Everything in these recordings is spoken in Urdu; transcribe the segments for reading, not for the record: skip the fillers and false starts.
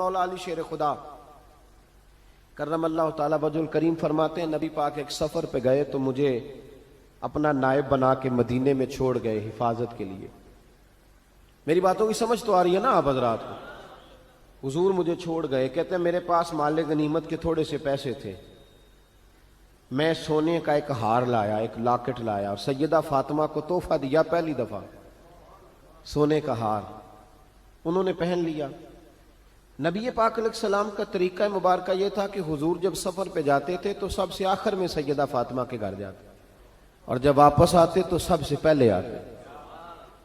مولا علی شیر خدا کرم اللہ تعالیٰ وجہ الکریم فرماتے ہیں نبی پاک ایک سفر پہ گئے تو مجھے اپنا نائب بنا کے مدینے میں چھوڑ گئے حفاظت کے لیے. میری باتوں کی سمجھ تو آ رہی ہے نا آپ حضرات کو؟ حضور مجھے چھوڑ گئے، کہتے ہیں میرے پاس مال غنیمت کے تھوڑے سے پیسے تھے، میں سونے کا ایک ہار لایا، ایک لاکٹ لایا اور سیدہ فاطمہ کو تحفہ دیا، پہلی دفعہ سونے کا ہار انہوں نے پہن لیا. نبی پاک علیہ السلام کا طریقہ مبارکہ یہ تھا کہ حضور جب سفر پہ جاتے تھے تو سب سے آخر میں سیدہ فاطمہ کے گھر جاتے اور جب واپس آتے تو سب سے پہلے آتے،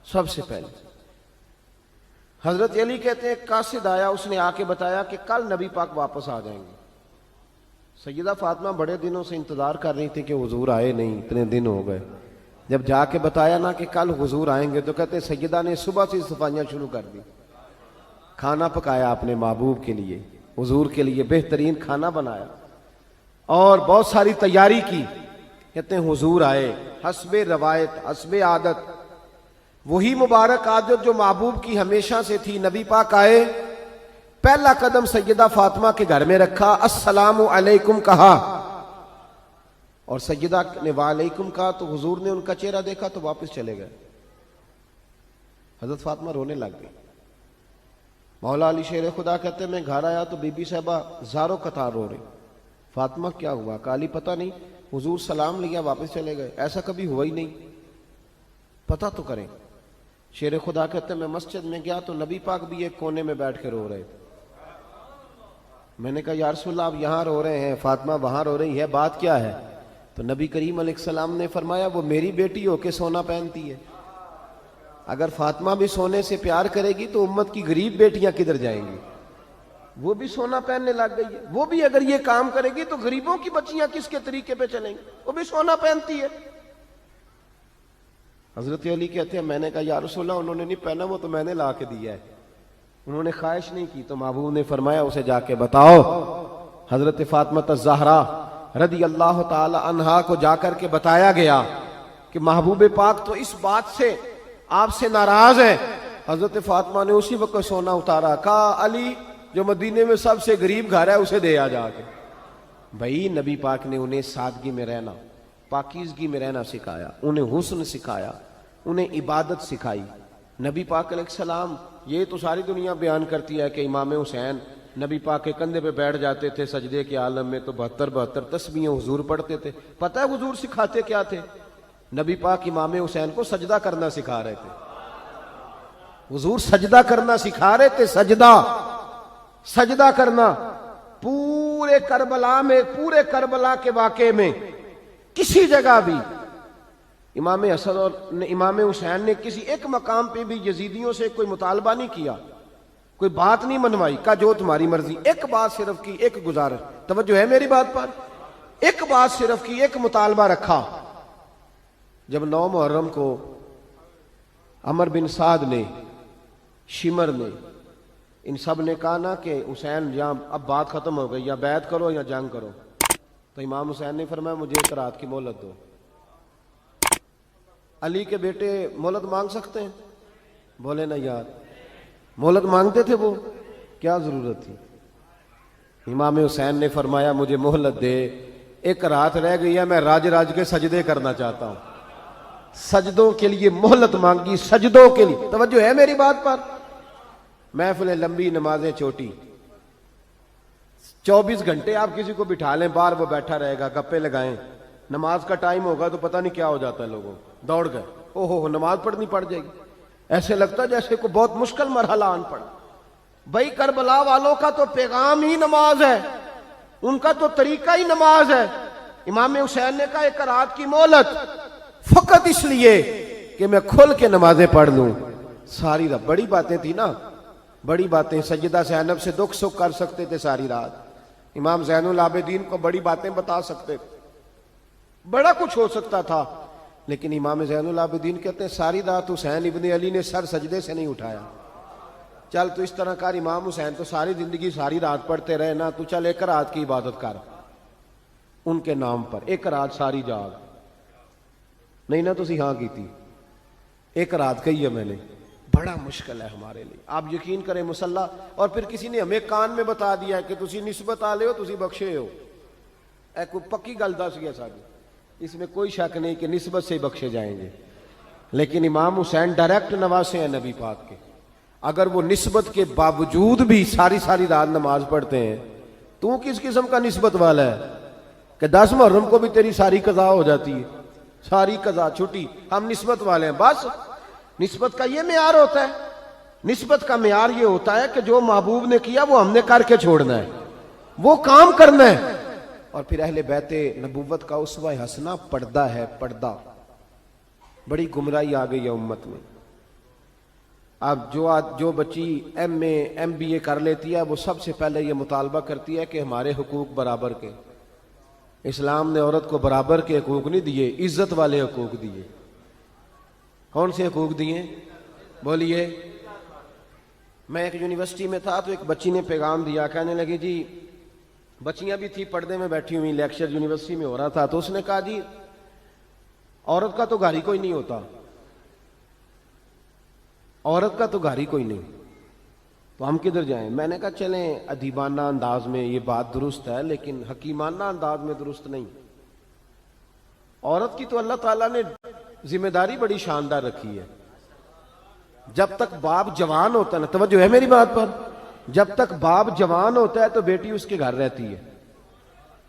سب سے پہلے. حضرت علی کہتے ہیں قاصد آیا، اس نے آ کے بتایا کہ کل نبی پاک واپس آ جائیں گے. سیدہ فاطمہ بڑے دنوں سے انتظار کر رہی تھی کہ حضور آئے نہیں، اتنے دن ہو گئے. جب جا کے بتایا نا کہ کل حضور آئیں گے تو کہتے سیدہ نے صبح سے صفائیاں شروع کر دی، کھانا پکایا اپنے محبوب کے لیے، حضور کے لیے بہترین کھانا بنایا اور بہت ساری تیاری کی. کہتے ہیں حضور آئے، حسب روایت حسب عادت، وہی مبارک عادت جو محبوب کی ہمیشہ سے تھی. نبی پاک آئے، پہلا قدم سیدہ فاطمہ کے گھر میں رکھا، السلام علیکم کہا اور سیدہ نے وعلیکم کہا تو حضور نے ان کا چہرہ دیکھا تو واپس چلے گئے. حضرت فاطمہ رونے لگ گئی. مولا علی شیر خدا کہتے ہیں میں گھر آیا تو بی بی صاحبہ زاروں قطار رو رہی. فاطمہ کیا ہوا؟ کالی پتہ نہیں، حضور سلام لیا واپس چلے گئے، ایسا کبھی ہوا ہی نہیں، پتہ تو کریں. شیر خدا کہتے ہیں میں مسجد میں گیا تو نبی پاک بھی ایک کونے میں بیٹھ کے رو رہے تھے. میں نے کہا یا رسول اللہ آپ یہاں رو رہے ہیں، فاطمہ وہاں رو رہی ہے، بات کیا ہے؟ تو نبی کریم علیہ السلام نے فرمایا وہ میری بیٹی ہو کے سونا پہنتی ہے، اگر فاطمہ بھی سونے سے پیار کرے گی تو امت کی غریب بیٹیاں کدھر جائیں گی؟ وہ بھی سونا پہننے لگ گئی ہے، وہ بھی اگر یہ کام کرے گی تو غریبوں کی بچیاں کس کے طریقے پہ چلیں گی؟ وہ بھی سونا پہنتی ہے. حضرت علی کہتے ہیں میں نے کہا یا رسول اللہ انہوں نے نہیں پہنا، وہ تو میں نے لا کے دیا ہے، انہوں نے خواہش نہیں کی. تو محبوب نے فرمایا اسے جا کے بتاؤ. حضرت فاطمہ الزہرا رضی اللہ تعالی عنہا کو جا کر کے بتایا گیا کہ محبوب پاک تو اس بات سے آپ سے ناراض ہے. حضرت فاطمہ نے اسی وقت سونا اتارا، کہا علی جو مدینے میں سب سے غریب گھر ہے اسے دے آ جا کے. بھائی نبی پاک نے انہیں سادگی میں رہنا، پاکیزگی میں رہنا سکھایا، انہیں حسن سکھایا، انہیں عبادت سکھائی. نبی پاک علیہ السلام، یہ تو ساری دنیا بیان کرتی ہے کہ امام حسین نبی پاک کے کندھے پہ بیٹھ جاتے تھے سجدے کے عالم میں تو 72 تسبیحیں حضور پڑھتے تھے. پتہ ہے حضور سکھاتے کیا تھے؟ نبی پاک امام حسین کو سجدہ کرنا سکھا رہے تھے. حضور سجدہ کرنا سکھا رہے تھے، سجدہ کرنا. پورے کربلا کے واقعے میں کسی جگہ بھی امام حسن اور امام حسین نے کسی ایک مقام پہ بھی یزیدیوں سے کوئی مطالبہ نہیں کیا، کوئی بات نہیں منوائی، کہا جو تمہاری مرضی. ایک بات صرف کی، ایک گزارش، توجہ ہے میری بات پر، ایک بات صرف کی، ایک مطالبہ رکھا. جب 9 محرم کو عمر بن سعد نے، شمر نے، ان سب نے کہا نا کہ حسین یا اب بات ختم ہو گئی، یا بیعت کرو یا جنگ کرو، تو امام حسین نے فرمایا مجھے ایک رات کی مہلت دو. علی کے بیٹے مہلت مانگ سکتے ہیں؟ بولے نا یار، مہلت مانگتے تھے وہ، کیا ضرورت تھی؟ امام حسین نے فرمایا مجھے مہلت دے، ایک رات رہ گئی ہے، میں راج کے سجدے کرنا چاہتا ہوں. سجدوں کے لیے مہلت مانگی، سجدوں کے لیے. توجہ ہے میری بات پر؟ محفلیں لمبی، نمازیں چھوٹی. 24 گھنٹے آپ کسی کو بٹھا لیں باہر، وہ بیٹھا رہے گا، گپے لگائیں. نماز کا ٹائم ہوگا تو پتہ نہیں کیا ہو جاتا ہے، لوگوں دوڑ گئے، او ہو نماز پڑھنی پڑ جائے گی. ایسے لگتا ہے جیسے کوئی بہت مشکل مرحلہ آن پڑا. بھائی کربلا والوں کا تو پیغام ہی نماز ہے، ان کا تو طریقہ ہی نماز ہے. امام حسین نے کہا ایک رات کی مہلت، فقط اس لیے کہ میں کھل کے نمازیں پڑھ لوں. ساری رات بڑی باتیں تھی نا، بڑی باتیں. سیدہ زینب سے دکھ سکھ کر سکتے تھے ساری رات، امام زین العابدین کو بڑی باتیں بتا سکتے تھے، بڑا کچھ ہو سکتا تھا. لیکن امام زین العابدین کہتے ہیں ساری رات حسین ابن علی نے سر سجدے سے نہیں اٹھایا. چل تو اس طرح کر، امام حسین تو ساری زندگی ساری رات پڑھتے رہے نا، تو چل ایک رات کی عبادت کر ان کے نام پر، ایک رات ساری جاگ. نہیں نا تسی ہاں کی تھی، ایک رات کہی ہے میں نے، بڑا مشکل ہے ہمارے لیے. آپ یقین کریں مسلح، اور پھر کسی نے ہمیں کان میں بتا دیا کہ تسی نسبت آلے ہو، تسی بخشے ہو. اے کوئی پکی گل دس گیا ساری، اس میں کوئی شک نہیں کہ نسبت سے بخشے جائیں گے. لیکن امام حسین ڈائریکٹ نواسے ہیں نبی پاک کے. اگر وہ نسبت کے باوجود بھی ساری ساری رات نماز پڑھتے ہیں، تو کس قسم کا نسبت والا ہے کہ 10 محرم کو بھی تیری ساری قضا ہو جاتی ہے، ساری قضا چھٹی. ہم نسبت والے ہیں. بس نسبت کا یہ معیار ہوتا ہے. نسبت کا معیار یہ ہوتا ہے کہ جو محبوب نے کیا وہ ہم نے کر کے چھوڑنا ہے، وہ کام کرنا ہے. اور پھر اہل بیت نبوت کا اسوہ حسنہ پردہ ہے. پردہ بڑی گمراہی آ گئی ہے امت میں. اب جو بچی ایم بی اے کر لیتی ہے وہ سب سے پہلے یہ مطالبہ کرتی ہے کہ ہمارے حقوق برابر کے. اسلام نے عورت کو برابر کے حقوق نہیں دیے، عزت والے حقوق دیے. کون سے حقوق دیے بولیے؟ میں ایک یونیورسٹی میں تھا تو ایک بچی نے پیغام دیا، کہنے لگی جی، بچیاں بھی تھی پردے میں بیٹھی ہوئی، لیکچر یونیورسٹی میں ہو رہا تھا، تو اس نے کہا جی عورت کا تو گھر ہی کوئی نہیں ہوتا، عورت کا تو گھر ہی کوئی نہیں، تو ہم کدھر جائیں؟ میں نے کہا چلیں ادیبانہ انداز میں یہ بات درست ہے لیکن حکیمانہ انداز میں درست نہیں. عورت کی تو اللہ تعالیٰ نے ذمہ داری بڑی شاندار رکھی ہے. جب تک باپ جوان ہوتا ہے نا، توجہ ہے میری بات پر، جب تک باپ جوان ہوتا ہے تو بیٹی اس کے گھر رہتی ہے،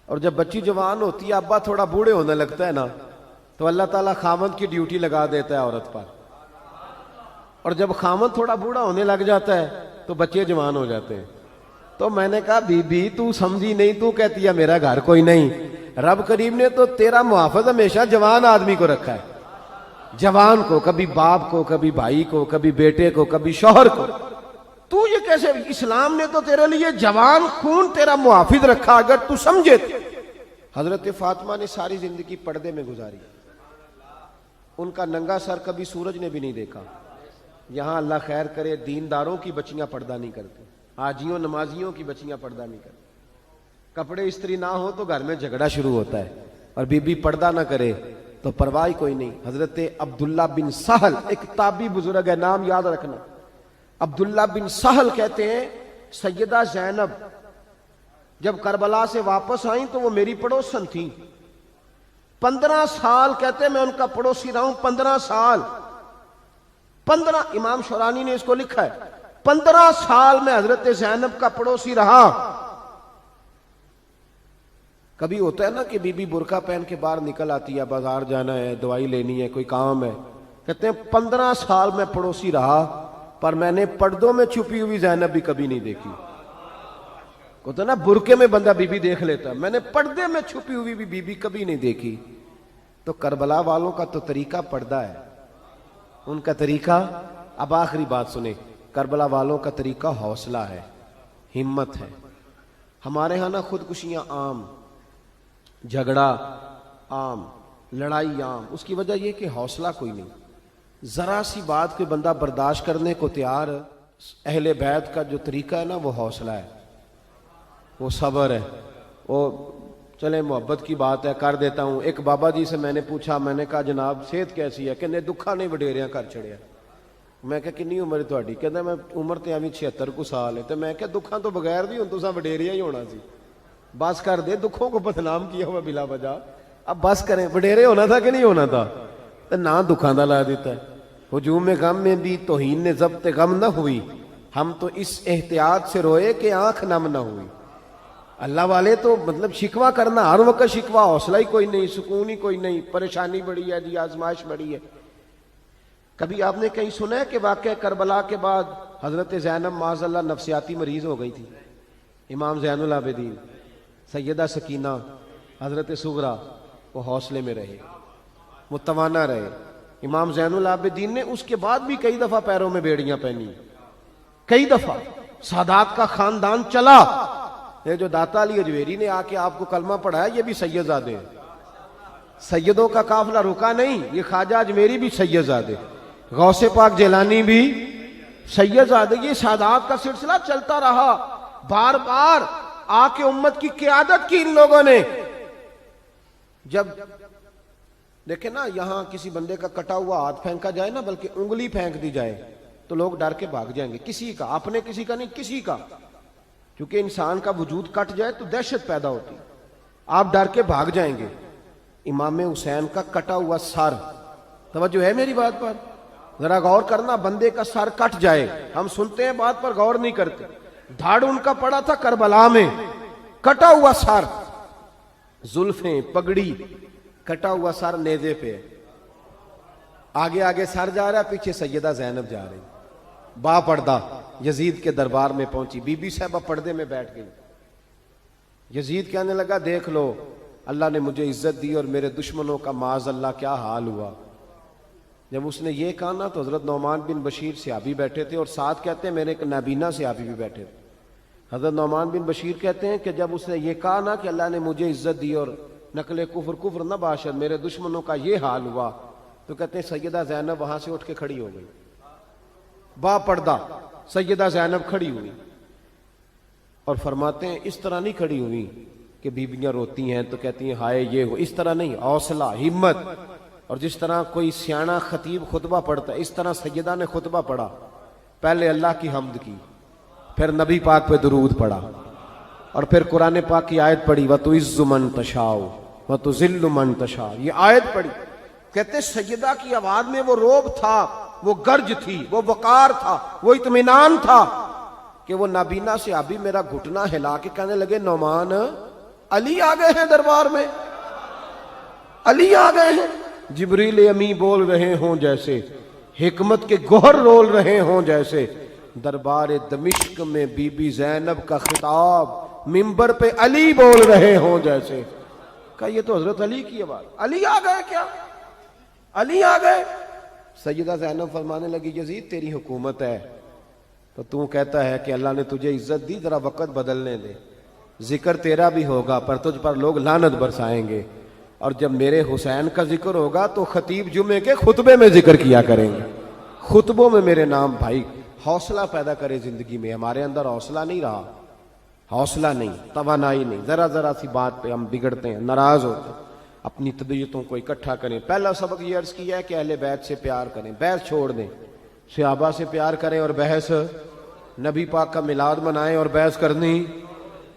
اور جب بچی جوان ہوتی ہے، ابا تھوڑا بوڑھے ہونے لگتا ہے نا، تو اللہ تعالیٰ خامند کی ڈیوٹی لگا دیتا ہے عورت پر. اور جب خامند تھوڑا بوڑھا ہونے لگ جاتا ہے تو بچے جوان ہو جاتے ہیں. تو میں نے کہا بی بی تو سمجھی نہیں، تو کہتی ہے میرا گھر کوئی نہیں. رب کریم نے تو تیرا محافظ ہمیشہ جوان آدمی کو رکھا ہے، جوان کو، کبھی باپ کو، کبھی بھائی کو، کبھی بیٹے کو، کبھی شوہر کو. تو یہ کیسے؟ اسلام نے تو تیرے لیے جوان خون تیرا محافظ رکھا، اگر تو سمجھے. حضرت فاطمہ نے ساری زندگی پردے میں گزاری. ان کا ننگا سر کبھی سورج نے بھی نہیں دیکھا. یہاں اللہ خیر کرے دینداروں کی بچیاں پردہ نہیں کرتی، حاجیوں نمازیوں کی بچیاں پردہ نہیں کرتی. کپڑے استری نہ ہو تو گھر میں جھگڑا شروع ہوتا ہے، اور بی بی پردہ نہ کرے تو پرواہ کوئی نہیں. حضرت عبداللہ بن سہل ایک تابعی بزرگ ہے، نام یاد رکھنا. عبداللہ بن سہل کہتے ہیں سیدہ زینب جب کربلا سے واپس آئیں تو وہ میری پڑوسن تھیں. 15 سال کہتے ہیں میں ان کا پڑوسی رہا ہوں. 15 سال، 15، امام شورانی نے اس کو لکھا ہے، 15 سال میں حضرت زینب کا پڑوسی رہا. کبھی ہوتا ہے نا کہ بی بی برقع پہن کے باہر نکل آتی ہے، بازار جانا ہے، دوائی لینی ہے، کوئی کام ہے. کہتے ہیں 15 سال میں پڑوسی رہا، پر میں نے پردوں میں چھپی ہوئی زینب بھی کبھی نہیں دیکھی. ہوتا نا برقعے میں بندہ بی بی دیکھ لیتا، میں نے پردے میں چھپی ہوئی بھی بی بی کبھی نہیں دیکھی. تو کربلا والوں کا تو طریقہ پردہ ہے، ان کا طریقہ. اب آخری بات سنیں، کربلا والوں کا طریقہ حوصلہ ہے، ہمت ہے. ہمارے ہاں نا خودکشیاں عام، جھگڑا عام، لڑائی عام. اس کی وجہ یہ کہ حوصلہ کوئی نہیں. ذرا سی بات کو بندہ برداشت کرنے کو تیار. اہل بیت کا جو طریقہ ہے نا وہ حوصلہ ہے، وہ صبر ہے. وہ چلے محبت کی بات ہے کر دیتا ہوں. ایک بابا جی سے میں نے پوچھا، میں نے کہا جناب صحت کیسی ہے؟ کہنے دکھا نہیں وڈیریاں کر چھڑیا. میں کہا کنی عمر تہاڈی؟ کہندا میں عمر تے ایویں 76 کو سال ہے. تے میں کہا دکھاں تو بغیر بھی ہن تساں وڈیریا ہی ہونا سی. بس کر دے، دکھوں کو بدنام کیا ہوا بلا وجہ. اب بس کریں، وڈیرے ہونا تھا کہ نہیں ہونا تھا؟ تے نہ دکھاں دا لا دیتا ہے. ہجوم غم میں بھی توہین نے ضبط غم نہ ہوئی، ہم تو اس احتیاط سے روئے کہ آنکھ نم نہ ہوئی. اللہ والے تو مطلب شکوہ کرنا ہر وقت شکوہ، حوصلہ ہی کوئی نہیں، سکون ہی کوئی نہیں، پریشانی بڑی ہے جی، آزمائش بڑی ہے. کبھی آپ نے کہیں سنا ہے کہ واقعہ کربلا کے بعد حضرت زینب معاذ اللہ نفسیاتی مریض ہو گئی تھی؟ امام زین العابدین، سیدہ سکینہ، حضرت صغرا، وہ حوصلے میں رہے، متوانا رہے. امام زین العابدین نے اس کے بعد بھی کئی دفعہ پیروں میں بیڑیاں پہنی، کئی دفعہ. سادات کا خاندان چلا. یہ جو داتا علی اجویری نے آ کے آپ کو کلمہ پڑھایا یہ بھی سید زادے ہیں. سیدوں کا قافلہ رکا نہیں، یہ خواجہ اجمیری بھی سید زادے، غوث پاک جیلانی بھی سید زادے. یہ سادات کا سلسلہ چلتا رہا. بار بار آ کے امت کی قیادت کی ان لوگوں نے. جب دیکھیں نا یہاں کسی بندے کا کٹا ہوا ہاتھ پھینکا جائے نا، بلکہ انگلی پھینک دی جائے تو لوگ ڈر کے بھاگ جائیں گے، کسی کا، اپنے کسی کا نہیں، کسی کا، کیونکہ انسان کا وجود کٹ جائے تو دہشت پیدا ہوتی، آپ ڈر کے بھاگ جائیں گے۔ امام حسین کا کٹا ہوا سر، توجہ ہے میری بات پر؟ ذرا غور کرنا، بندے کا سر کٹ جائے، ہم سنتے ہیں بات پر غور نہیں کرتے۔ دھاڑ ان کا پڑا تھا کربلا میں، کٹا ہوا سر، زلفیں، پگڑی، کٹا ہوا سر نیزے پہ، آگے آگے سر جا رہا ہے، پیچھے سیدہ زینب جا رہی، با پردہ یزید کے دربار میں پہنچی، بی بی صاحبہ پردے میں بیٹھ گئی۔ یزید کہنے لگا دیکھ لو اللہ نے مجھے عزت دی اور میرے دشمنوں کا معاذ اللہ کیا حال ہوا۔ جب اس نے یہ کہا نا تو حضرت نعمان بن بشیر صحابی بیٹھے تھے، اور ساتھ کہتے ہیں میرے ایک نابینا صحابی بھی بیٹھے تھے۔ حضرت نعمان بن بشیر کہتے ہیں کہ جب اس نے یہ کہا نا کہ اللہ نے مجھے عزت دی اور نقل کفر کفر نہ باشد، میرے دشمنوں کا یہ حال ہوا، تو کہتے ہیں سیدہ زینب وہاں سے اٹھ کے کھڑی ہو گئی، با پردہ سیدہ زینب کھڑی ہوئی، اور فرماتے ہیں اس طرح نہیں کھڑی ہوئی کہ بیویاں روتی ہیں تو کہتی ہیں ہائے یہ ہو، اس طرح نہیں، حوصلہ، ہمت، اور جس طرح کوئی سیاںا خطیب خطبہ پڑھتا ہے اس طرح سیدہ نے خطبہ پڑھا، پہلے اللہ کی حمد کی، پھر نبی پاک پہ درود پڑھا، اور پھر قرآن پاک کی آیت پڑھی وَتُعِزُّ مَن تَشَاءُ وَتُذِلُّ مَن تَشَاءُ، یہ آیت پڑھی۔ کہتے سیدہ کی آواز میں وہ روب تھا، وہ گرج تھی، وہ وقار تھا، وہ اطمینان تھا کہ وہ نابینا صحابی میرا گھٹنا ہلا کے کہنے لگے نعمان علی آ گئے ہیں دربار میں، علی آ گئے ہیں، جبریل امی بول رہے ہوں جیسے، حکمت کے گوہر رول رہے ہوں جیسے، دربار دمشق میں بی بی زینب کا خطاب منبر پہ علی بول رہے ہوں جیسے۔ کہا یہ تو حضرت علی کی آواز، علی آ گئے کیا، علی آ گئے؟ سیدہ زینب فرمانے لگی یزید تیری حکومت ہے تو تو کہتا ہے کہ اللہ نے تجھے عزت دی، ذرا وقت بدلنے دے، ذکر تیرا بھی ہوگا پر تجھ پر لوگ لعنت برسائیں گے، اور جب میرے حسین کا ذکر ہوگا تو خطیب جمعے کے خطبے میں ذکر کیا کریں گے، خطبوں میں میرے نام۔ بھائی حوصلہ پیدا کرے زندگی میں، ہمارے اندر حوصلہ نہیں رہا، حوصلہ نہیں، توانائی نہیں، ذرا ذرا سی بات پہ ہم بگڑتے ہیں، ناراض ہوتے ہیں، اپنی طبیعتوں کو اکٹھا کریں۔ پہلا سبق یہ عرض کیا ہے کہ اہل بیت سے پیار کریں، بحث چھوڑ دیں، صحابہ سے پیار کریں اور بحث، نبی پاک کا میلاد منائیں اور بحث کرنی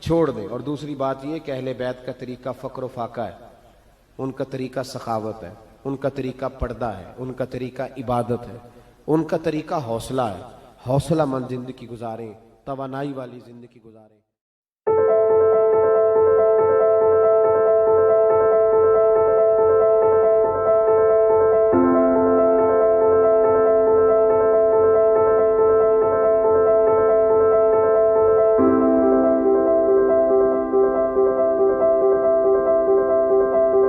چھوڑ دیں۔ اور دوسری بات یہ کہ اہل بیت کا طریقہ فقر و فاقہ ہے، ان کا طریقہ سخاوت ہے، ان کا طریقہ پردہ ہے، ان کا طریقہ عبادت ہے، ان کا طریقہ حوصلہ ہے۔ حوصلہ مند زندگی گزاریں، توانائی والی زندگی گزاریں۔